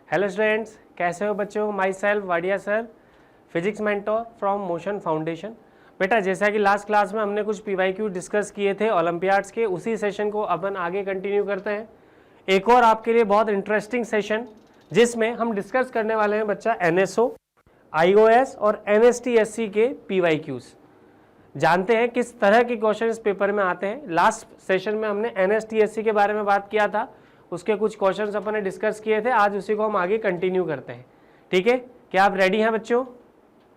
Hello students, कैसे हो बच्चों। My self Wadia sir, physics mentor from motion foundation. बेटा जैसा कि लास्ट क्लास में हमने कुछ पीवाईक्यू डिस्कस किए थे ओलंपियाड्स के, उसी सेशन को अपन आगे कंटिन्यू करते हैं। एक और आपके लिए बहुत इंटरेस्टिंग सेशन जिसमें हम डिस्कस करने वाले हैं बच्चा एनएसओ, आईओएस और एनएसटीएससी के पीवाईक्यूज। जानते हैं किस तरह के क्वेश्चन इस पेपर में आते हैं। लास्ट सेशन में हमने एनएसटीएससी के बारे में बात किया था, उसके कुछ क्वेश्चंस अपन ने डिस्कस किए थे। आज उसी को हम आगे कंटिन्यू करते हैं। ठीक है, क्या आप रेडी हैं बच्चों?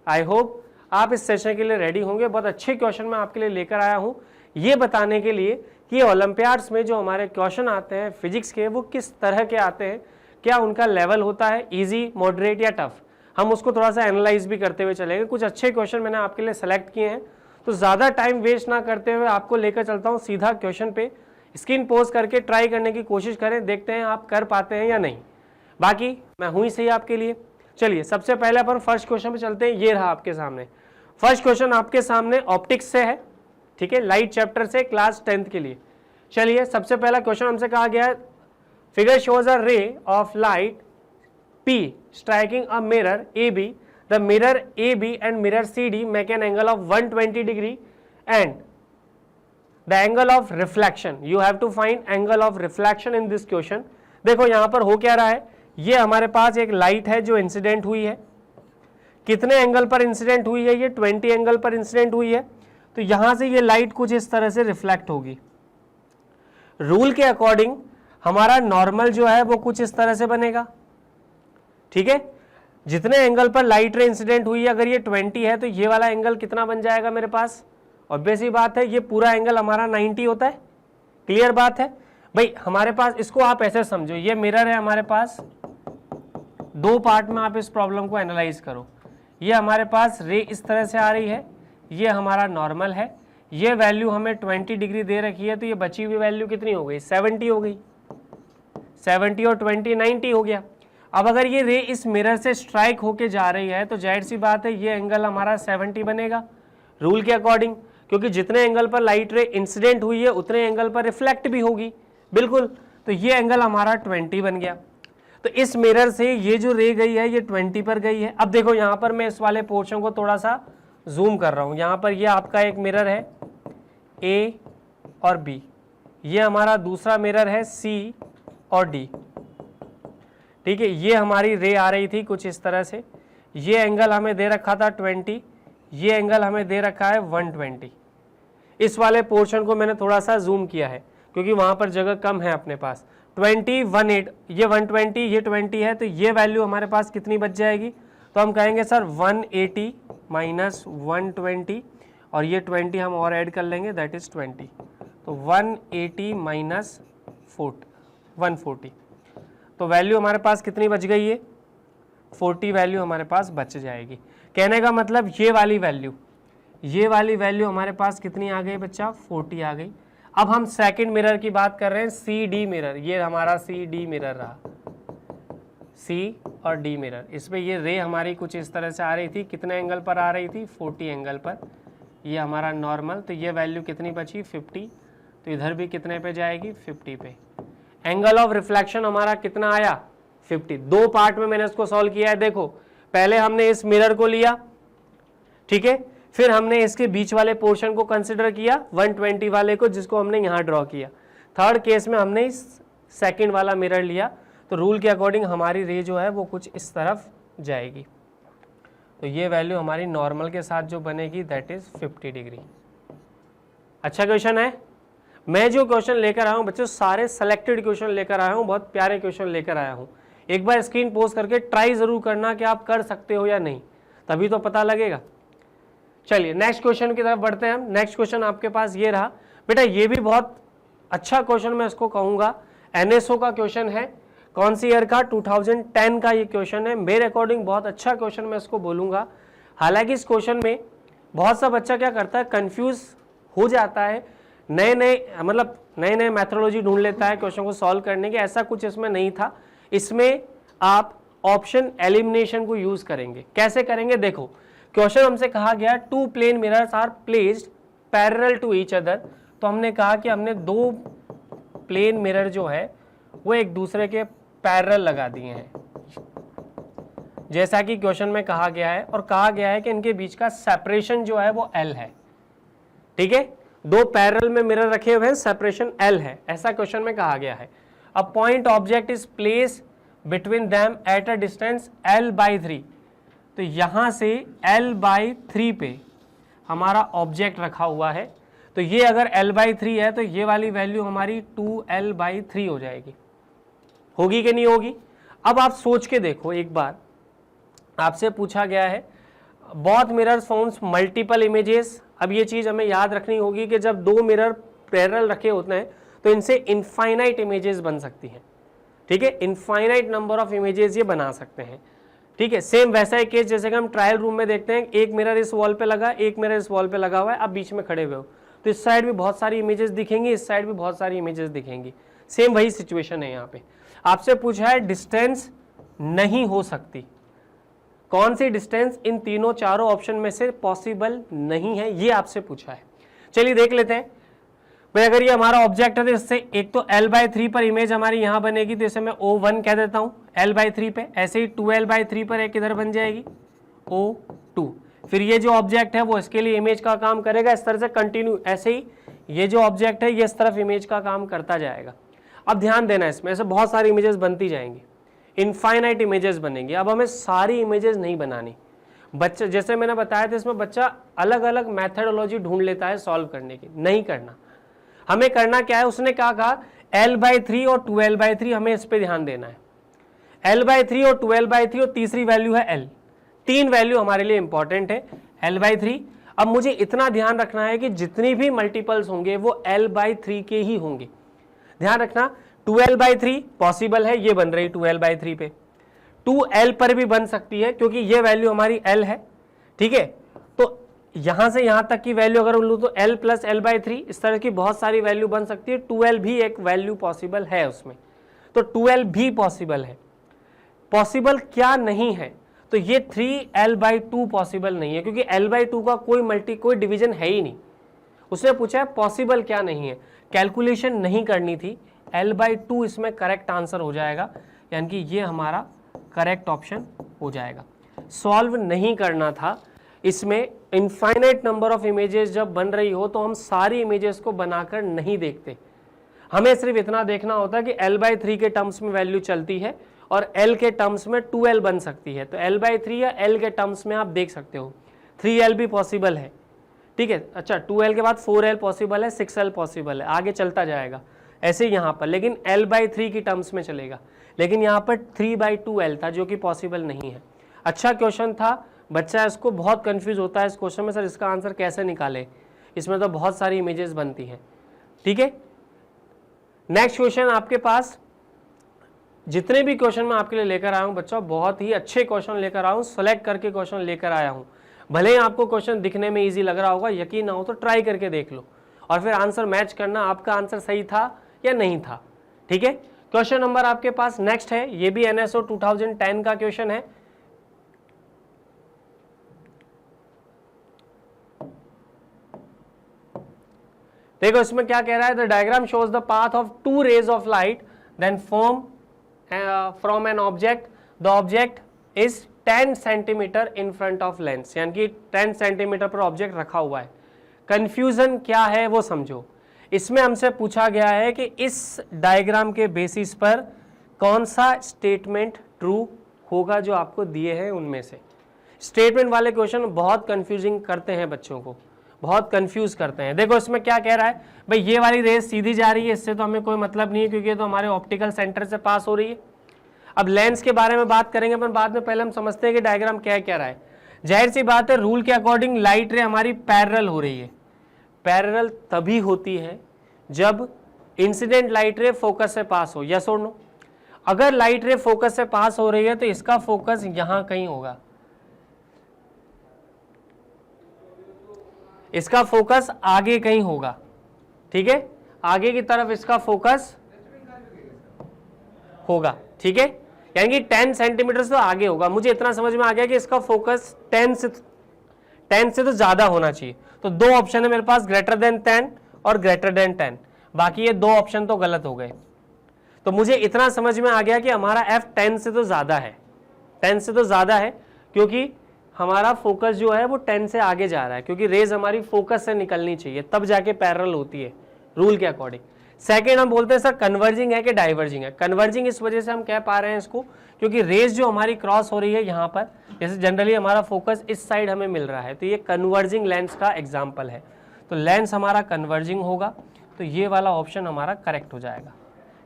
आई होप आप इस सेशन के लिए रेडी होंगे। बहुत अच्छे क्वेश्चन मैं आपके लिए लेकर आया हूं, ये बताने के लिए कि ओलंपियाड्स में जो हमारे क्वेश्चन आते हैं फिजिक्स के, वो किस तरह के आते हैं, क्या उनका लेवल होता है इजी, मॉडरेट या टफ। हम उसको थोड़ा सा एनालाइज भी करते हुए चलेंगे। कुछ अच्छे क्वेश्चन मैंने आपके लिए सेलेक्ट किए हैं, तो ज़्यादा टाइम वेस्ट ना करते हुए आपको लेकर चलता हूँ सीधा क्वेश्चन पे। स्क्रीन पोज करके ट्राई करने की कोशिश करें, देखते हैं आप कर पाते हैं या नहीं। बाकी मैं हूँ ही सही आपके लिए। चलिए सबसे पहले अपन फर्स्ट क्वेश्चन पे चलते हैं। ये रहा आपके सामने फर्स्ट क्वेश्चन, आपके सामने ऑप्टिक्स से है। ठीक है, लाइट चैप्टर से, क्लास 10th के लिए। चलिए सबसे पहला क्वेश्चन हमसे कहा गया है, figure shows a ray of light P striking a mirror AB. The mirror AB and mirror CD make an angle of 120 degree and the angle of reflection. You have to find angle of reflection in this question. देखो यहाँ पर हो क्या रहा है, ये हमारे पास एक लाइट है जो इंसिडेंट हुई है। कितने एंगल पर इंसिडेंट हुई है? ये 20 एंगल पर इंसिडेंट हुई है। तो यहाँ से ये लाइट कुछ इस तरह से रिफ्लेक्ट होगी। रूल के अकॉर्डिंग हमारा नॉर्मल जो है वो कुछ इस तरह से बनेगा। ठीक है, जितने एंगल पर लाइट रे इंसिडेंट हुई है, अगर ये 20 है तो ये वाला एंगल कितना बन जाएगा मेरे पास? ऑब्वियस ही बात है, ये पूरा एंगल हमारा 90 होता है। क्लियर बात है भाई। हमारे पास, इसको आप ऐसे समझो, ये मिरर है हमारे पास, दो पार्ट में आप इस प्रॉब्लम को एनालाइज करो। ये हमारे पास रे इस तरह से आ रही है, ये हमारा नॉर्मल है, ये वैल्यू हमें 20 डिग्री दे रखी है, तो ये बची हुई वैल्यू कितनी हो गई? 70 हो गई। 70 और 20 90 हो गया। अब अगर ये रे इस मिरर से स्ट्राइक होके जा रही है तो जाहिर सी बात है ये एंगल हमारा 70 बनेगा रूल के अकॉर्डिंग, क्योंकि जितने एंगल पर लाइट रे इंसिडेंट हुई है उतने एंगल पर रिफ्लेक्ट भी होगी। बिल्कुल, तो ये एंगल हमारा 20 बन गया। तो इस मिरर से ये जो रे गई है ये 20 पर गई है। अब देखो यहाँ पर मैं इस वाले पोर्शन को थोड़ा सा जूम कर रहा हूँ। यहाँ पर ये आपका एक मिरर है A और B, ये हमारा दूसरा मिरर है C और D। ठीक है, ये हमारी रे आ रही थी कुछ इस तरह से, ये एंगल हमें दे रखा था 20, ये एंगल हमें दे रखा है 120। इस वाले पोर्शन को मैंने थोड़ा सा जूम किया है क्योंकि वहाँ पर जगह कम है अपने पास। 20, 18, ये 120, ये 20 है, तो ये वैल्यू हमारे पास कितनी बच जाएगी? तो हम कहेंगे सर 180 माइनस 120, और ये 20 हम और ऐड कर लेंगे, दैट इज 20। तो 180 माइनस 140, तो वैल्यू हमारे पास कितनी बच गई है? 40 वैल्यू हमारे पास बच जाएगी। कहने का मतलब ये वाली वैल्यू हमारे पास कितनी आ गई बच्चा? 40 आ गई। अब हम सेकंड मिरर की बात कर रहे हैं, सी डी मिरर। ये हमारा सी डी मिरर रहा, सी और डी मिरर। इसमें ये रे हमारी कुछ इस तरह से आ रही थी। कितने एंगल पर आ रही थी? 40 एंगल पर। ये हमारा नॉर्मल, तो ये वैल्यू कितनी बची? 50। तो इधर भी कितने पे जाएगी? 50 पे। एंगल ऑफ रिफ्लेक्शन हमारा कितना आया? 50। दो पार्ट में मैंने इसको सॉल्व किया है। देखो, पहले हमने इस मिरर को लिया, ठीक है, फिर हमने इसके बीच वाले पोर्शन को कंसिडर किया, 120 वाले को, जिसको हमने यहाँ ड्रॉ किया। थर्ड केस में हमने इस सेकंड वाला मिरर लिया। तो रूल के अकॉर्डिंग हमारी रे जो है वो कुछ इस तरफ जाएगी। तो ये वैल्यू हमारी नॉर्मल के साथ जो बनेगी दैट इज 50 डिग्री। अच्छा क्वेश्चन है। मैं जो क्वेश्चन लेकर आया हूँ बच्चों, सारे सेलेक्टेड क्वेश्चन लेकर आया हूँ, बहुत प्यारे क्वेश्चन लेकर आया हूँ। एक बार स्क्रीन पोस्ट करके ट्राई जरूर करना कि आप कर सकते हो या नहीं, तभी तो पता लगेगा। चलिए नेक्स्ट क्वेश्चन की तरफ बढ़ते हैं हम। नेक्स्ट क्वेश्चन आपके पास ये रहा बेटा, ये भी बहुत अच्छा क्वेश्चन मैं इसको कहूँगा। एनएसओ का क्वेश्चन है। कौन सी ईयर का? 2010 का ये क्वेश्चन है। मेरे अकॉर्डिंग बहुत अच्छा क्वेश्चन मैं इसको बोलूँगा। हालांकि इस क्वेश्चन में बहुत सा बच्चा क्या करता है, कन्फ्यूज हो जाता है, नए नए मैथोडोलॉजी ढूंढ लेता है क्वेश्चन को सॉल्व करने के। ऐसा कुछ इसमें नहीं था। इसमें आप ऑप्शन एलिमिनेशन को यूज करेंगे। कैसे करेंगे? देखो, क्वेश्चन हमसे कहा गया 2 plane mirrors are placed parallel to each other. तो हमने कहा कि हमने 2 प्लेन मिरर जो है वो एक दूसरे के पैरेलल लगा दिए हैं। जैसा कि क्वेश्चन में कहा गया है, और कहा गया है कि इनके बीच का सेपरेशन जो है वो L है। ठीक है, दो पैरेलल में मिरर रखे हुए हैं, सेपरेशन L है, ऐसा क्वेश्चन में कहा गया है। A point object is place between them at a distance L/3, तो यहां से L/3 पे हमारा ऑब्जेक्ट रखा हुआ है, तो ये अगर L/3 है तो ये वाली वैल्यू हमारी 2L/3 हो जाएगी। होगी कि नहीं होगी? अब आप सोच के देखो एक बार, आपसे पूछा गया है both mirrors founts multiple images. अब ये चीज हमें याद रखनी होगी कि जब दो मिरर पैरेलल रखे होते हैं तो इनसे इनफाइनाइट इमेजेस बन सकती हैं। ठीक है, इनफाइनाइट नंबर ऑफ इमेजेस ये बना सकते हैं। ठीक है, सेम वैसा ही केस जैसे कि हम ट्रायल रूम में देखते हैं, एक मिरर इस वॉल पे लगा, एक मिरर इस वॉल पे लगा हुआ है, आप बीच में खड़े हुए हो, तो इस साइड भी बहुत सारी इमेजेस दिखेंगी, इस साइड भी बहुत सारी इमेजेस दिखेंगी। सेम वही सिचुएशन है यहाँ पे। आपसे पूछा है डिस्टेंस नहीं हो सकती, कौन सी डिस्टेंस इन तीनों चारों ऑप्शन में से पॉसिबल नहीं है, ये आपसे पूछा है। चलिए देख लेते हैं भाई, अगर ये हमारा ऑब्जेक्ट है तो इससे एक तो L/3 पर इमेज हमारी यहां बनेगी, तो इसे मैं O1 कह देता हूं L/3 पे। ऐसे ही 2L/3 पर एक इधर बन जाएगी O2। फिर ये जो ऑब्जेक्ट है वो इसके लिए इमेज का काम करेगा, इस तरह से कंटिन्यू, ऐसे ही ये जो ऑब्जेक्ट है ये इस तरफ इमेज का काम करता जाएगा। अब ध्यान देना, इसमें ऐसे बहुत सारी इमेजेस बनती जाएंगी, इनफाइनाइट इमेजेस बनेंगी। अब हमें सारी इमेजेस नहीं बनानी। बच्चा, जैसे मैंने बताया था, इसमें बच्चा अलग अलग मैथडोलॉजी ढूंढ लेता है सॉल्व करने की, नहीं करना। हमें करना क्या है, उसने क्या कहा L/3 और 2L/3, हमें इस पे ध्यान देना है। L/3 और 2L/3 और तीसरी वैल्यू है L, तीन वैल्यू हमारे लिए इंपॉर्टेंट है L/3। अब मुझे इतना ध्यान रखना है कि जितनी भी मल्टीपल्स होंगे वो L/3 के ही होंगे। ध्यान रखना 2L/3 पॉसिबल है, ये बन रही 2L/3 पे, 2L पर भी बन सकती है क्योंकि ये वैल्यू हमारी L है। ठीक है, तो यहां से यहां तक की वैल्यू अगर लूं तो L + L/3, इस तरह की बहुत सारी वैल्यू बन सकती है। 2L भी एक वैल्यू पॉसिबल है उसमें, तो 2L भी पॉसिबल है। पॉसिबल क्या नहीं है, तो ये 3L/2 पॉसिबल नहीं है, क्योंकि L/2 का कोई डिवीजन है ही नहीं। उसने पूछा है पॉसिबल क्या नहीं है, कैलकुलेशन नहीं करनी थी, L/2 इसमें करेक्ट आंसर हो जाएगा, यानी कि ये हमारा करेक्ट ऑप्शन हो जाएगा। सॉल्व नहीं करना था, इसमें इनफाइनाइट नंबर ऑफ इमेजेस जब बन रही हो तो हम सारी इमेजेस को बनाकर नहीं देखते, हमें सिर्फ इतना देखना होता है कि L/3 के टर्म्स में वैल्यू चलती है और L के टर्म्स में 2L बन सकती है, तो L/3 या L के टर्म्स में आप देख सकते हो। 3L भी पॉसिबल है, ठीक है। अच्छा, 2L के बाद 4L पॉसिबल है, 6L पॉसिबल है, आगे चलता जाएगा ऐसे यहाँ पर, लेकिन L/3 की टर्म्स में चलेगा। लेकिन यहाँ पर 3/2L था जो कि पॉसिबल नहीं है। अच्छा क्वेश्चन था, बच्चा इसको बहुत कंफ्यूज होता है इस क्वेश्चन में, सर इसका आंसर कैसे निकाले, इसमें तो बहुत सारी इमेजेस बनती हैं। ठीक है, नेक्स्ट क्वेश्चन आपके पास, जितने भी क्वेश्चन मैं आपके लिए लेकर आया हूं बच्चों, बहुत ही अच्छे क्वेश्चन लेकर आया हूं, सेलेक्ट करके क्वेश्चन लेकर आया हूं। भले ही आपको क्वेश्चन दिखने में इजी लग रहा होगा, यकीन ना हो तो ट्राई करके देख लो और फिर आंसर मैच करना, आपका आंसर सही था या नहीं था। ठीक है, क्वेश्चन नंबर आपके पास नेक्स्ट है, ये भी NSO 2010 का क्वेश्चन है। देखो इसमें क्या कह रहा है, the diagram shows the path of 2 rays of light then form from an object, the object is 10 centimetre in front of lens, यानी कि 10 सेंटीमीटर पर ऑब्जेक्ट रखा हुआ है। कंफ्यूजन क्या है वो समझो। इसमें हमसे पूछा गया है कि इस डायग्राम के बेसिस पर कौन सा स्टेटमेंट ट्रू होगा जो आपको दिए हैं उनमें से। स्टेटमेंट वाले क्वेश्चन बहुत कंफ्यूजिंग करते हैं बच्चों को, बहुत कंफ्यूज करते हैं। देखो इसमें क्या कह रहा है, भाई ये वाली रेस सीधी जा रही है, इससे तो हमें कोई मतलब नहीं है क्योंकि ये तो हमारे ऑप्टिकल सेंटर से पास हो रही है। अब लेंस के बारे में बात करेंगे अपन बाद में, पहले हम समझते हैं कि डायग्राम क्या कह रहा है। जाहिर सी बात है, रूल के अकॉर्डिंग लाइट रे हमारी पैरेलल हो रही है। पैरेलल तभी होती है जब इंसिडेंट लाइट रे फोकस से पास हो, यस और नो। अगर लाइट रे फोकस से पास हो रही है तो इसका फोकस यहां कहीं होगा, इसका फोकस आगे कहीं होगा। ठीक है, आगे की तरफ इसका फोकस होगा। ठीक है, यानी कि 10 सेंटीमीटर से तो आगे होगा। मुझे इतना समझ में आ गया कि इसका फोकस 10 से तो ज्यादा होना चाहिए। तो दो ऑप्शन है मेरे पास, ग्रेटर देन 10 और ग्रेटर देन 10, बाकी ये दो ऑप्शन तो गलत हो गए। तो मुझे इतना समझ में आ गया कि हमारा f 10 से तो ज्यादा है। 10 से तो ज़्यादा है, क्योंकि हमारा फोकस जो है वो 10 से आगे जा रहा है, क्योंकि रेज हमारी फोकस से निकलनी चाहिए तब जाके पैरेलल होती है रूल के अकॉर्डिंग। सेकेंड हम बोलते हैं सर कन्वर्जिंग है कि डाइवर्जिंग है। कन्वर्जिंग इस वजह से हम कह पा रहे हैं इसको क्योंकि रेज जो हमारी क्रॉस हो रही है यहाँ पर, जैसे जनरली हमारा फोकस इस साइड हमें मिल रहा है, तो ये कन्वर्जिंग लेंस का एग्जाम्पल है। तो लेंस हमारा कन्वर्जिंग होगा, तो ये वाला ऑप्शन हमारा करेक्ट हो जाएगा।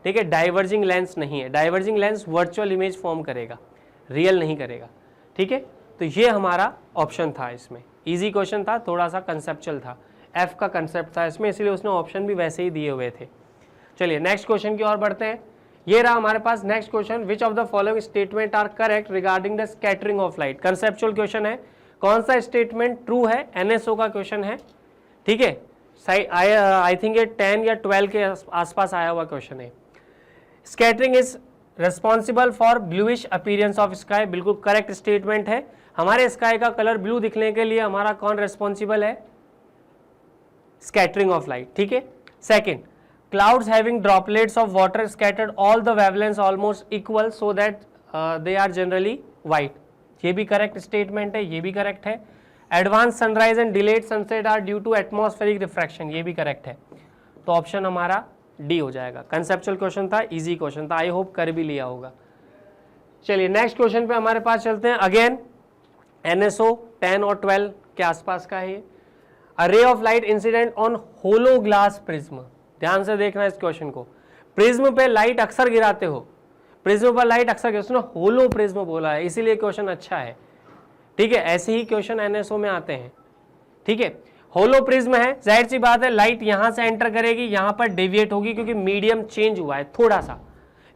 ठीक है, डाइवर्जिंग लेंस नहीं है। Diverging lens virtual image form करेगा, रियल नहीं करेगा। ठीक है, तो ये हमारा ऑप्शन था। इसमें इजी क्वेश्चन था, थोड़ा सा कंसेप्चुअल था, एफ का कंसेप्ट था इसमें, इसलिए उसने ऑप्शन भी वैसे ही दिए हुए थे। चलिए नेक्स्ट क्वेश्चन की ओर बढ़ते हैं। ये रहा हमारे पास next question, which of the following statement are correct regarding the scattering of light. Conceptual question है, कौन सा स्टेटमेंट ट्रू है, एनएसओ का क्वेश्चन है। ठीक है, आई थिंक ये 10 या 12 के आसपास आया हुआ क्वेश्चन है। Scattering is responsible for bluish appearance of sky, बिल्कुल करेक्ट स्टेटमेंट है। हमारे स्काई का कलर ब्लू दिखने के लिए हमारा कौन रिस्पॉन्सिबल है, स्कैटरिंग ऑफ लाइट। ठीक है, second, clouds having droplets of water scattered all the wavelengths almost equal so that they are generally white, ये भी करेक्ट स्टेटमेंट है, ये भी करेक्ट है। Advance sunrise and delayed sunset are due to atmospheric refraction, ये भी correct है। तो ऑप्शन हमारा डी हो जाएगा। कंसेप्चुअल क्वेश्चन था, इजी क्वेश्चन था, आई होप कर भी लिया होगा। चलिए नेक्स्ट क्वेश्चन पे हमारे पास चलते हैं। अगेन एनएसओ 10 और 12 के आसपास का है। A ray of light incident on hollow glass prism, ध्यान से देखना इस क्वेश्चन को। प्रिज्म पे लाइट अक्सर गिराते हो, प्रिज्म पर लाइट अक्सर गिराते हो, उसने होलो प्रिज्म बोला है, इसीलिए क्वेश्चन अच्छा है। ठीक है, ऐसे ही क्वेश्चन एनएसओ में आते हैं। ठीक है, होलो प्रिज्म है, जाहिर सी बात है लाइट यहां से एंटर करेगी, यहां पर डेविएट होगी क्योंकि मीडियम चेंज हुआ है थोड़ा सा,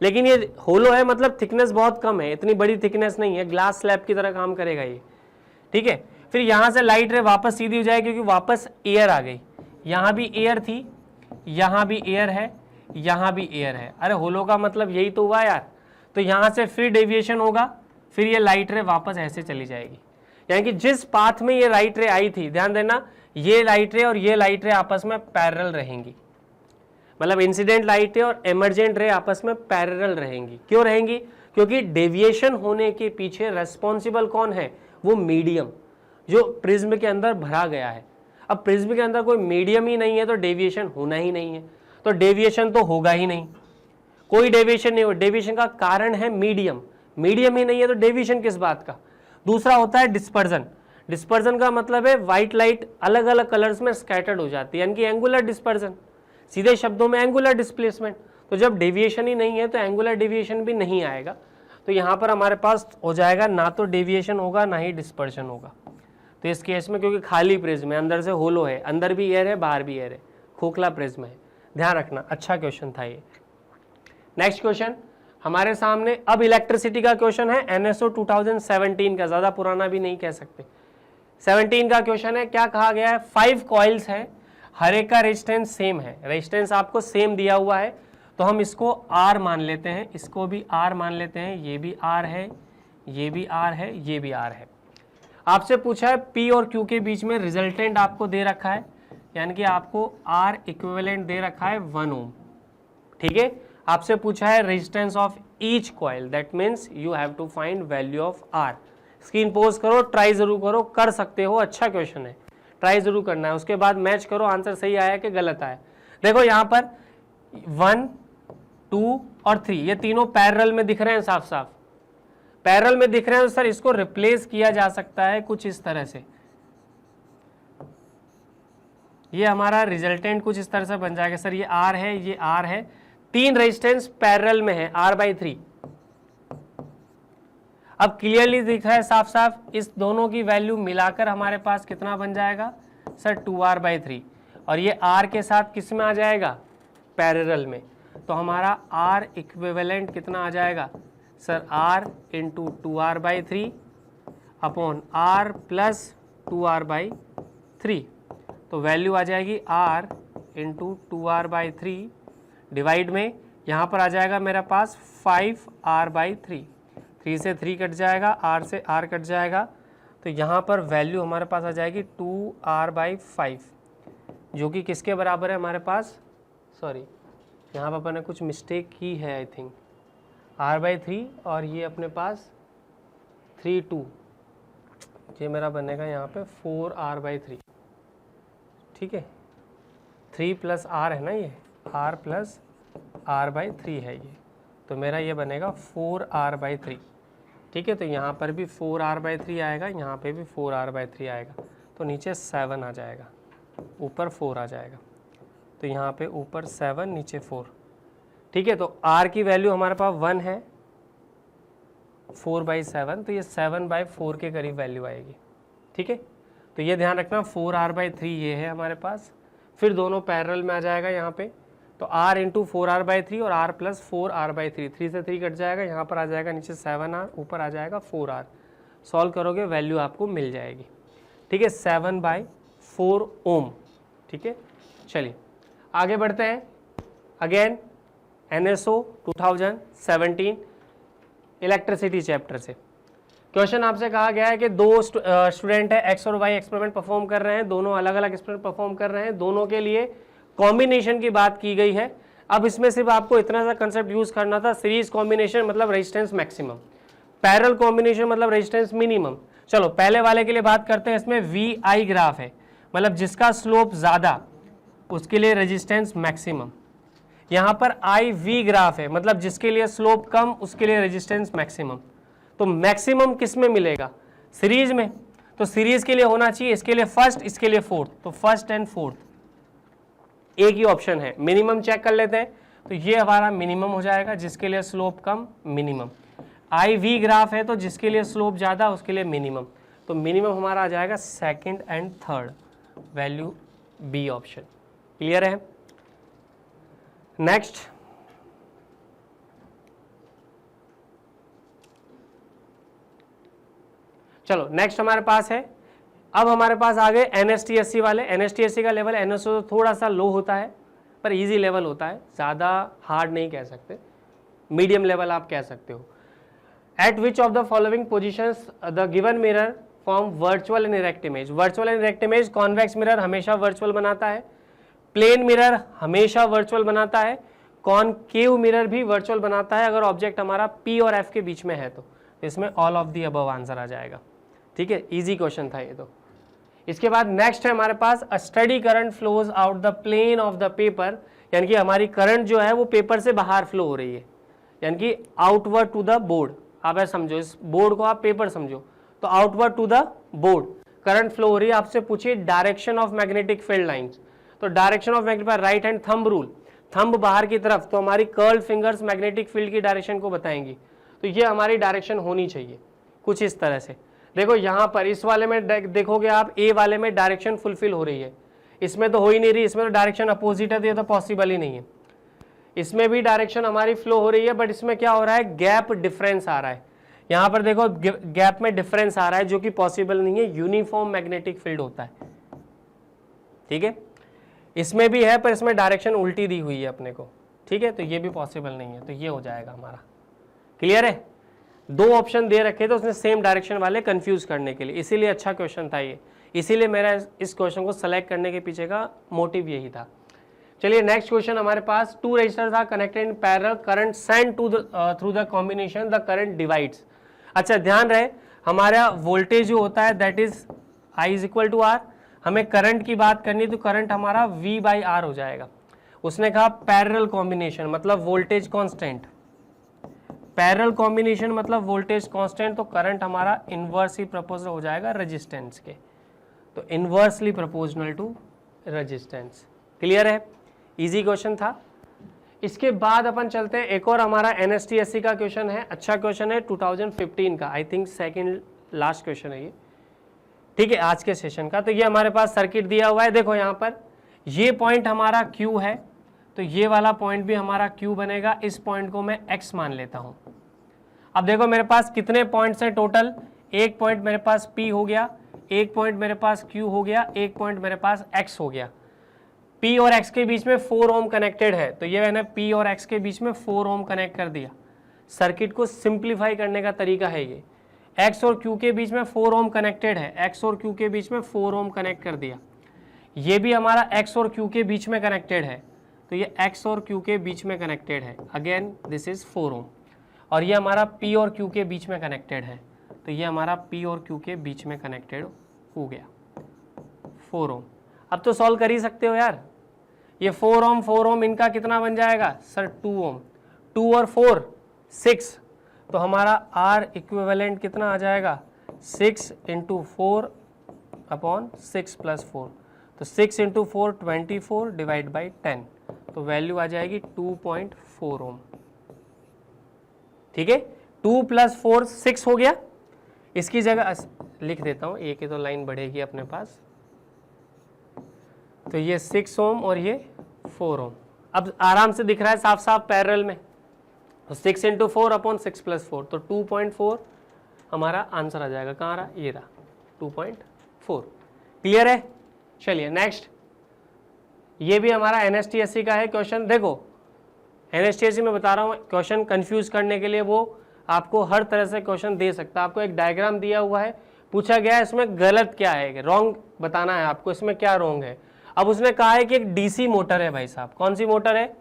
लेकिन ये होलो है मतलब थिकनेस बहुत कम है, इतनी बड़ी थिकनेस नहीं है, ग्लास स्लैब की तरह काम करेगा ये। ठीक है, फिर यहां से लाइट रे वापस सीधी हो जाएगी क्योंकि वापस एयर आ गई, यहां भी एयर थी, यहां भी एयर है, यहां भी एयर है। अरे होलो का मतलब यही तो हुआ यार। तो यहां से फिर डेविएशन होगा, फिर ये लाइट रे वापस ऐसे चली जाएगी, यानी कि जिस पाथ में ये लाइट रे आई थी, ध्यान देना, ये लाइट रे और ये लाइट रे आपस में पैरेलल रहेंगी, मतलब इंसिडेंट लाइट रे और एमर्जेंट रे आपस में पैरेलल रहेंगी। क्यों रहेंगी? क्योंकि डेविएशन होने के पीछे रेस्पॉन्सिबल कौन है, वो मीडियम जो प्रिज्म के अंदर भरा गया है। अब प्रिज्म के अंदर कोई मीडियम ही नहीं है तो डेविएशन होना ही नहीं है, तो डेविएशन तो होगा ही नहीं, कोई डेविएशन नहीं हो। डेविएशन का कारण है मीडियम, मीडियम ही नहीं है तो डेविएशन किस बात का। दूसरा होता है डिस्पर्जन। डिस्पर्जन का मतलब है व्हाइट लाइट अलग अलग कलर्स में स्कैटर्ड हो जाती है, यानी कि एंगुलर डिस्पर्जन, सीधे शब्दों में एंगुलर डिस्प्लेसमेंट। तो जब डेविएशन ही नहीं है तो एंगुलर डेविएशन भी नहीं आएगा, तो यहाँ पर हमारे पास हो जाएगा ना तो डेविएशन होगा ना ही डिस्पर्जन होगा। तो इस केस में क्योंकि खाली प्रिज्म है, अंदर से होलो है, अंदर भी एयर है बाहर भी एयर है, खोखला प्रिज्म है, ध्यान रखना। अच्छा क्वेश्चन था ये। नेक्स्ट क्वेश्चन हमारे सामने अब इलेक्ट्रिसिटी का क्वेश्चन है, एनएसओ 2017 का, ज़्यादा पुराना भी नहीं कह सकते, 17 का क्वेश्चन है। क्या कहा गया है, 5 कॉइल्स हैं, हर एक का रेजिस्टेंस सेम है, रेजिस्टेंस आपको सेम दिया हुआ है, तो हम इसको R मान लेते हैं, इसको भी R मान लेते हैं, ये भी R है, ये भी R है, ये भी R है। आपसे पूछा है P और Q के बीच में रिजल्टेंट आपको दे रखा है, यानी कि आपको R इक्विवेलेंट दे रखा है 1 ओम। ठीक है, आपसे पूछा है resistance of each coil, that means you have to find value of R। Screen pause करो, ट्राई जरूर करो, कर सकते हो, अच्छा क्वेश्चन है, ट्राई जरूर करना है, उसके बाद मैच करो आंसर सही आया कि गलत आया। देखो यहाँ पर 1, 2 और 3 ये तीनों पैरेलल में दिख रहे हैं, साफ साफ पैरेलल में दिख रहे हैं, तो सर इसको रिप्लेस किया जा सकता है कुछ इस तरह से, ये हमारा रिजल्टेंट कुछ इस तरह से बन जाएगा। सर ये R है, ये R है, 3 रेजिस्टेंस पैरेलल में है, R/3। अब क्लियरली दिख रहा है साफ साफ, इस दोनों की वैल्यू मिलाकर हमारे पास कितना बन जाएगा सर 2R/3, और ये R के साथ किस में आ जाएगा, पैरेलल में, तो हमारा R इक्विवेलेंट कितना आ जाएगा sir, R into 2R/3 upon R plus 2R/3, तो वैल्यू आ जाएगी R इंटू 2R/3 डिवाइड में, यहाँ पर आ जाएगा मेरे पास 5R/3, 3 से 3 कट जाएगा, R से R कट जाएगा, तो यहाँ पर वैल्यू हमारे पास आ जाएगी 2R/5, जो कि किसके बराबर है हमारे पास, सॉरी यहाँ पर अपन ने कुछ मिस्टेक की है, आई थिंक R/3 और ये अपने पास 3 2, ये मेरा बनेगा यहाँ पे 4r/3, ठीक है, 3 + r है ना, ये r + r/3 है ये, तो मेरा ये बनेगा 4r/3, ठीक है। तो यहाँ पर भी 4r/3 आएगा, यहाँ पे भी 4r/3 आएगा, तो नीचे 7 आ जाएगा, ऊपर 4 आ जाएगा, तो यहाँ पे ऊपर 7 नीचे 4, ठीक है। तो r की वैल्यू हमारे पास 1 है, 4/7, तो ये 7/4 के करीब वैल्यू आएगी, ठीक है। तो ये ध्यान रखना 4r/3 ये है हमारे पास, फिर दोनों पैरेलल में आ जाएगा यहाँ पे, तो r × 4r/3 और r + 4r/3, 3 से 3 कट जाएगा, यहाँ पर आ जाएगा नीचे 7r, ऊपर आ जाएगा 4r, सॉल्व करोगे वैल्यू आपको मिल जाएगी, ठीक है, 7/4 ओम, ठीक है। चलिए आगे बढ़ते हैं, अगेन NSO 2017 इलेक्ट्रिसिटी चैप्टर से क्वेश्चन आपसे कहा गया है कि दो स्टूडेंट है, एक्स और वाई एक्सपेरिमेंट परफॉर्म कर रहे हैं, दोनों अलग अलग एक्सपेरिमेंट परफॉर्म कर रहे हैं, दोनों के लिए कॉम्बिनेशन की बात की गई है। अब इसमें सिर्फ आपको इतना सा कंसेप्ट यूज करना था, सीरीज कॉम्बिनेशन मतलब रेजिस्टेंस मैक्सिमम, पैरेलल कॉम्बिनेशन मतलब रेजिस्टेंस मिनिमम। चलो पहले वाले के लिए बात करते हैं, इसमें VI ग्राफ है, मतलब जिसका स्लोप ज्यादा उसके लिए रेजिस्टेंस मैक्सिमम, यहाँ पर IV ग्राफ है, मतलब जिसके लिए स्लोप कम उसके लिए रेजिस्टेंस मैक्सिमम। तो मैक्सिमम किस में मिलेगा? सीरीज में, तो सीरीज के लिए होना चाहिए, इसके लिए फर्स्ट, इसके लिए फोर्थ, तो फर्स्ट एंड फोर्थ एक ही ऑप्शन है। मिनिमम चेक कर लेते हैं, तो ये हमारा मिनिमम हो जाएगा, जिसके लिए स्लोप कम मिनिमम। IV ग्राफ है तो जिसके लिए स्लोप ज्यादा उसके लिए मिनिमम, तो मिनिमम हमारा आ जाएगा second and third, value B option. Clear है? नेक्स्ट चलो नेक्स्ट हमारे पास है, अब हमारे पास आ गए NSTSC वाले। NSTSC का लेवल NSO थोड़ा सा लो होता है पर इजी लेवल होता है, ज़्यादा हार्ड नहीं कह सकते, मीडियम लेवल आप कह सकते हो। Eight which of the following positions the given mirror form virtual and erect image. Virtual and erect image, convex mirror हमेशा वर्चुअल बनाता है, प्लेन मिरर हमेशा वर्चुअल बनाता है, कॉनकेव मिरर भी वर्चुअल बनाता है अगर ऑब्जेक्ट हमारा P और F के बीच में है तो इसमें all of the above answer आ जाएगा। ठीक है, इजी क्वेश्चन था ये तो। इसके बाद नेक्स्ट है हमारे पास, a steady current flows out the plane of the paper, यानी कि हमारी करंट जो है वो पेपर से बाहर फ्लो हो रही है, यानी कि आउटवर्ड टू द बोर्ड। आप ऐसा समझो, इस बोर्ड को आप पेपर समझो, तो outward to the board current flow हो रही है। आपसे पूछिए direction of magnetic field lines, तो direction of magnetic right hand thumb rule, thumb बाहर की तरफ, तो हमारी कर्ल्ड फिंगर्स मैग्नेटिक फील्ड की डायरेक्शन को बताएंगी, तो ये हमारी डायरेक्शन होनी चाहिए कुछ इस तरह से। देखो यहाँ पर इस वाले में देखोगे आप, ए वाले में डायरेक्शन फुलफिल हो रही है, इसमें तो हो ही नहीं रही, इसमें तो डायरेक्शन अपोजिट है, तो ये तो पॉसिबल ही नहीं है। इसमें भी डायरेक्शन हमारी फ्लो हो रही है, बट इसमें क्या हो रहा है, गैप डिफरेंस आ रहा है। यहाँ पर देखो गैप में डिफरेंस आ रहा है, जो कि पॉसिबल नहीं है, यूनिफॉर्म मैग्नेटिक फील्ड होता है। ठीक है, इसमें भी है पर इसमें डायरेक्शन उल्टी दी हुई है अपने को। ठीक है, तो ये भी पॉसिबल नहीं है, तो ये हो जाएगा हमारा। क्लियर है? दो ऑप्शन दे रखे थे उसने सेम डायरेक्शन वाले, कंफ्यूज करने के लिए, इसीलिए अच्छा क्वेश्चन था ये, इसीलिए मेरा इस क्वेश्चन को सेलेक्ट करने के पीछे का मोटिव यही था। चलिए नेक्स्ट क्वेश्चन हमारे पास, two resistors are connected in parallel, current send to through the combination the current divides. अच्छा ध्यान रहे, हमारा वोल्टेज जो होता है दैट इज I = R, हमें करंट की बात करनी तो करंट हमारा V/R हो जाएगा। उसने कहा पैरेलल कॉम्बिनेशन मतलब वोल्टेज कांस्टेंट, पैरेलल कॉम्बिनेशन मतलब वोल्टेज कांस्टेंट, तो करंट हमारा इनवर्सली प्रोपोर्शनल हो जाएगा रेजिस्टेंस के, तो inversely proportional to resistance. Clear है? इजी क्वेश्चन था। इसके बाद अपन चलते हैं, एक और हमारा NSTSC का क्वेश्चन है, अच्छा क्वेश्चन है 2015 का, I think second last question है ये। ठीक है, आज के सेशन का। तो ये हमारे पास सर्किट दिया हुआ है, देखो यहाँ पर ये पॉइंट हमारा Q है, तो ये वाला पॉइंट भी हमारा Q बनेगा, इस पॉइंट को मैं X मान लेता हूँ। अब देखो मेरे पास कितने पॉइंट्स हैं टोटल, एक पॉइंट मेरे पास P हो गया, एक पॉइंट मेरे पास Q हो गया, एक पॉइंट मेरे पास X हो गया। P और X के बीच में 4 ओम कनेक्टेड है, तो ये मैंने P और X के बीच में 4 ओम कनेक्ट कर दिया। सर्किट को सिंप्लीफाई करने का तरीका है ये। X और Q के बीच में 4 ओम कनेक्टेड है, X और Q के बीच में 4 ओम कनेक्ट कर दिया। ये भी हमारा X और Q के बीच में कनेक्टेड है, तो ये X और Q के बीच में कनेक्टेड है, अगेन दिस इज 4 ओम। और ये हमारा P और Q के बीच में कनेक्टेड है, तो ये हमारा P और Q के बीच में कनेक्टेड हो गया 4 ओम। अब तो सॉल्व कर ही सकते हो यार, ये 4 ओम इनका कितना बन जाएगा सर 2 ओम, 2 और 4 6, तो हमारा R इक्विवेलेंट कितना आ जाएगा 6 इंटू 4 अपॉन 6 प्लस 4, तो 6 इंटू 4 24 डिवाइड बाई 10, तो वैल्यू आ जाएगी 2.4 ओम। ठीक है, 2 प्लस 4 6 हो गया, इसकी जगह लिख देता हूँ, एक ही तो लाइन बढ़ेगी अपने पास, तो ये 6 ओम और ये 4 ओम। अब आराम से दिख रहा है साफ साफ पैरेलल में, तो 6 इंटू 4 अपॉन 6 प्लस 4, तो 2.4 हमारा आंसर आ जाएगा। कहाँ रहा, ये रहा 2.4। क्लियर है, चलिए नेक्स्ट। ये भी हमारा NSTSC का है क्वेश्चन। देखो NSTSC में बता रहा हूँ क्वेश्चन कंफ्यूज करने के लिए वो आपको हर तरह से क्वेश्चन दे सकता है। आपको एक डायग्राम दिया हुआ है, पूछा गया है इसमें गलत क्या है, रॉन्ग बताना है आपको, इसमें क्या रॉन्ग है। अब उसने कहा है कि एक DC मोटर है भाई साहब, कौन सी मोटर है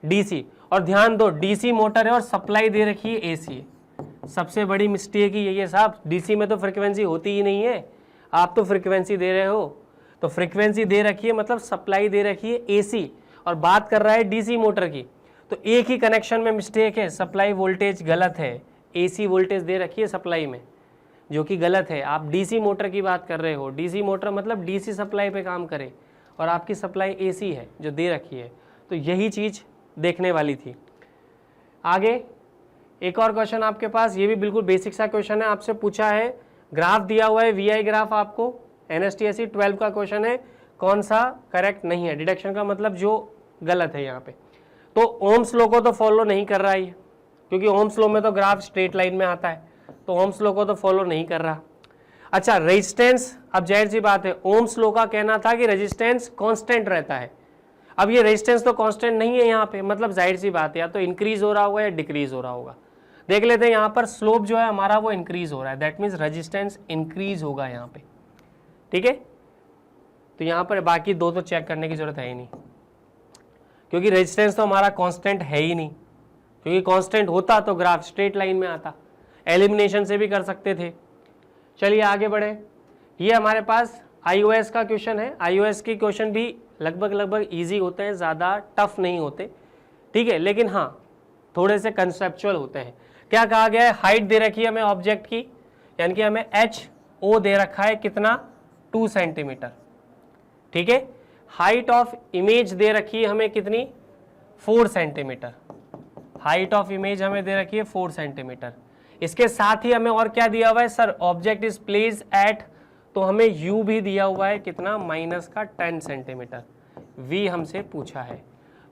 DC, और ध्यान दो DC मोटर है और सप्लाई दे रखी है AC है। सबसे बड़ी मिस्टेक ही यही है साहब, DC में तो फ्रिक्वेंसी होती ही नहीं है, आप तो फ्रिक्वेंसी दे रहे हो, तो फ्रिक्वेंसी दे रखी है मतलब सप्लाई दे रखी है AC, और बात कर रहा है DC मोटर की, तो एक ही कनेक्शन में मिस्टेक है, सप्लाई वोल्टेज गलत है, AC वोल्टेज दे रखी है सप्लाई में जो कि गलत है। आप DC मोटर की बात कर रहे हो, DC मोटर मतलब DC सप्लाई पे काम करे, और आपकी सप्लाई AC है जो दे रखी है, तो यही चीज़ देखने वाली थी। आगे एक और क्वेश्चन आपके पास, ये भी बिल्कुल बेसिक सा क्वेश्चन है, आपसे पूछा है, ग्राफ दिया हुआ है VI ग्राफ आपको, NSTSC 12 का क्वेश्चन है, कौन सा करेक्ट नहीं है, डिडक्शन का मतलब जो गलत है यहाँ पे। तो ओम्स लॉ को तो फॉलो नहीं कर रहा है, क्योंकि ओम्स लॉ में तो ग्राफ स्ट्रेट लाइन में आता है, तो ओम्स लॉ को तो फॉलो नहीं कर रहा। अच्छा रेजिस्टेंस, अब जाहिर सी बात है, ओम्स लॉ का कहना था कि रेजिस्टेंस कांस्टेंट रहता है, अब ये रेजिस्टेंस तो कांस्टेंट नहीं है यहाँ पे, मतलब जाहिर सी बात है या तो इंक्रीज हो रहा होगा या डिक्रीज हो रहा होगा। देख लेते हैं यहाँ पर स्लोप जो है हमारा वो इंक्रीज हो रहा है, दैट मीन्स रेजिस्टेंस इंक्रीज होगा यहाँ पे। ठीक है, तो यहाँ पर बाकी दो तो चेक करने की जरूरत है ही नहीं, क्योंकि रेजिस्टेंस तो हमारा कांस्टेंट है ही नहीं, क्योंकि कांस्टेंट होता तो ग्राफ स्ट्रेट लाइन में आता, एलिमिनेशन से भी कर सकते थे। चलिए आगे बढ़े, ये हमारे पास iOS का क्वेश्चन है। iOS के क्वेश्चन भी लगभग इजी होते हैं, ज़्यादा टफ नहीं होते, ठीक है, लेकिन हाँ थोड़े से कंसेप्चुअल होते हैं। क्या कहा गया है, हाइट दे रखी है हमें ऑब्जेक्ट की, यानी कि हमें HO दे रखा है कितना 2 सेंटीमीटर, ठीक है, हाइट ऑफ इमेज दे रखी है हमें कितनी 4 सेंटीमीटर, हाइट ऑफ इमेज हमें दे रखी है 4 सेंटीमीटर। इसके साथ ही हमें और क्या दिया हुआ है sir, object is place at, तो हमें U भी दिया हुआ है कितना -10 सेंटीमीटर, V हमसे पूछा है,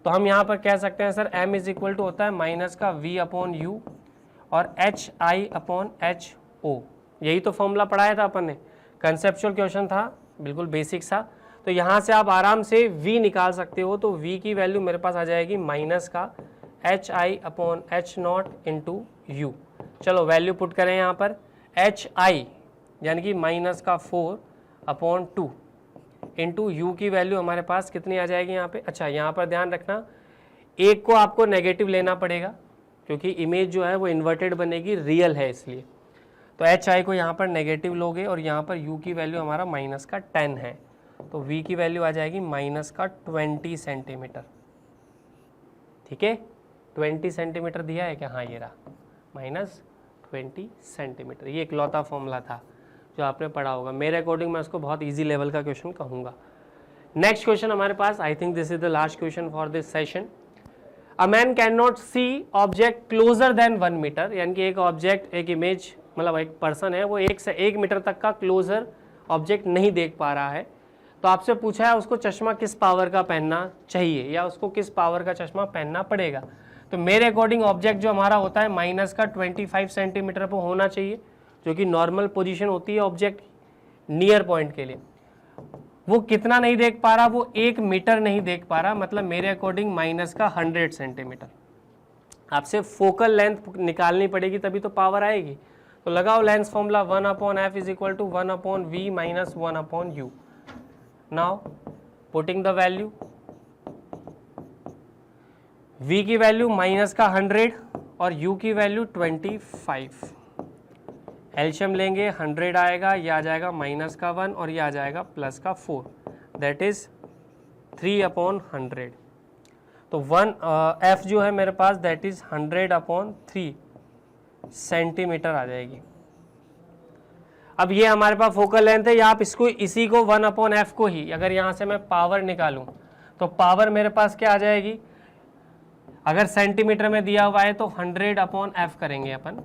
तो हम यहाँ पर कह सकते हैं sir M is equal to होता है -V/U और HI/HO, यही तो फॉर्मूला पढ़ाया था अपन ने, कंसेप्चुअल क्वेश्चन था बिल्कुल बेसिक सा। तो यहाँ से आप आराम से V निकाल सकते हो, तो V की वैल्यू मेरे पास आ जाएगी -HI/H0 इंटू U। चलो वैल्यू पुट करें यहाँ पर, HI यानी कि -4/2 इंटू U की वैल्यू हमारे पास कितनी आ जाएगी यहाँ पे। अच्छा यहाँ पर ध्यान रखना, एक को आपको नेगेटिव लेना पड़ेगा क्योंकि इमेज जो है वो इन्वर्टेड बनेगी, रियल है इसलिए, तो HI को यहाँ पर नेगेटिव लोगे और यहाँ पर U की वैल्यू हमारा -10 है, तो V की वैल्यू आ जाएगी -20 सेंटीमीटर। ठीक है, 20 सेंटीमीटर दिया है क्या, हाँ ये रहा -20 सेंटीमीटर। ये इकलौता फॉर्मूला था जो आपने पढ़ा होगा, मेरे अकॉर्डिंग मैं उसको बहुत इजी लेवल का क्वेश्चन कहूँगा। नेक्स्ट क्वेश्चन हमारे पास, I think this is the last question for this session. A man can not see object closer then 1 metre, यानी कि एक ऑब्जेक्ट, एक इमेज, मतलब एक पर्सन है वो 1 से 1 मीटर तक का क्लोजर ऑब्जेक्ट नहीं देख पा रहा है, तो आपसे पूछा है उसको चश्मा किस पावर का पहनना चाहिए या उसको किस पावर का चश्मा पहनना पड़ेगा। तो मेरे अकॉर्डिंग ऑब्जेक्ट जो हमारा होता है -25 सेंटीमीटर पर होना चाहिए, जो कि नॉर्मल पोजीशन होती है ऑब्जेक्ट नियर पॉइंट के लिए। वो कितना नहीं देख पा रहा, वो 1 मीटर नहीं देख पा रहा, मतलब मेरे अकॉर्डिंग -100 सेंटीमीटर। आपसे फोकल लेंथ निकालनी पड़ेगी तभी तो पावर आएगी, तो लगाओ lens formula 1/f is equal to 1/v minus 1/u। Now putting the value, v की वैल्यू -100 और u की वैल्यू 25, एलशियम लेंगे 100 आएगा, ये आ जाएगा -1 और ये आ जाएगा +4, दैट इज़ 3/100। तो 1 F जो है मेरे पास दैट इज़ 100/3 सेंटीमीटर आ जाएगी। अब ये हमारे पास फोकल लेंथ है, या आप इसको इसी को 1/F को ही अगर यहाँ से मैं पावर निकालूं तो पावर मेरे पास क्या आ जाएगी, अगर सेंटीमीटर में दिया हुआ है तो 100/F करेंगे अपन,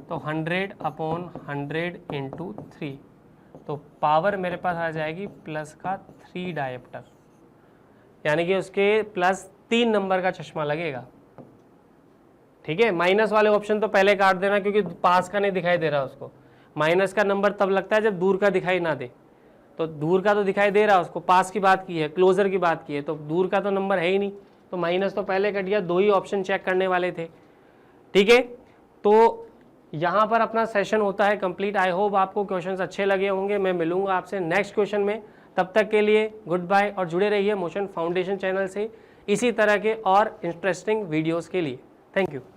तो 100/100 × 3, तो पावर मेरे पास आ जाएगी +3 डायोप्टर, यानी कि उसके +3 नंबर का चश्मा लगेगा। ठीक है, माइनस वाले ऑप्शन तो पहले काट देना क्योंकि पास का नहीं दिखाई दे रहा उसको। माइनस का नंबर तब लगता है जब दूर का दिखाई ना दे, तो दूर का तो दिखाई दे रहा है उसको, पास की बात की है, क्लोजर की बात की है, तो दूर का तो नंबर है ही नहीं, तो माइनस तो पहले कट गया। 2 ही ऑप्शन चेक करने वाले थे। ठीक है, तो यहाँ पर अपना सेशन होता है कंप्लीट। आई होप आपको क्वेश्चंस अच्छे लगे होंगे। मैं मिलूंगा आपसे नेक्स्ट क्वेश्चन में, तब तक के लिए गुड बाय और जुड़े रहिए मोशन फाउंडेशन चैनल से इसी तरह के और इंटरेस्टिंग वीडियोस के लिए। Thank you.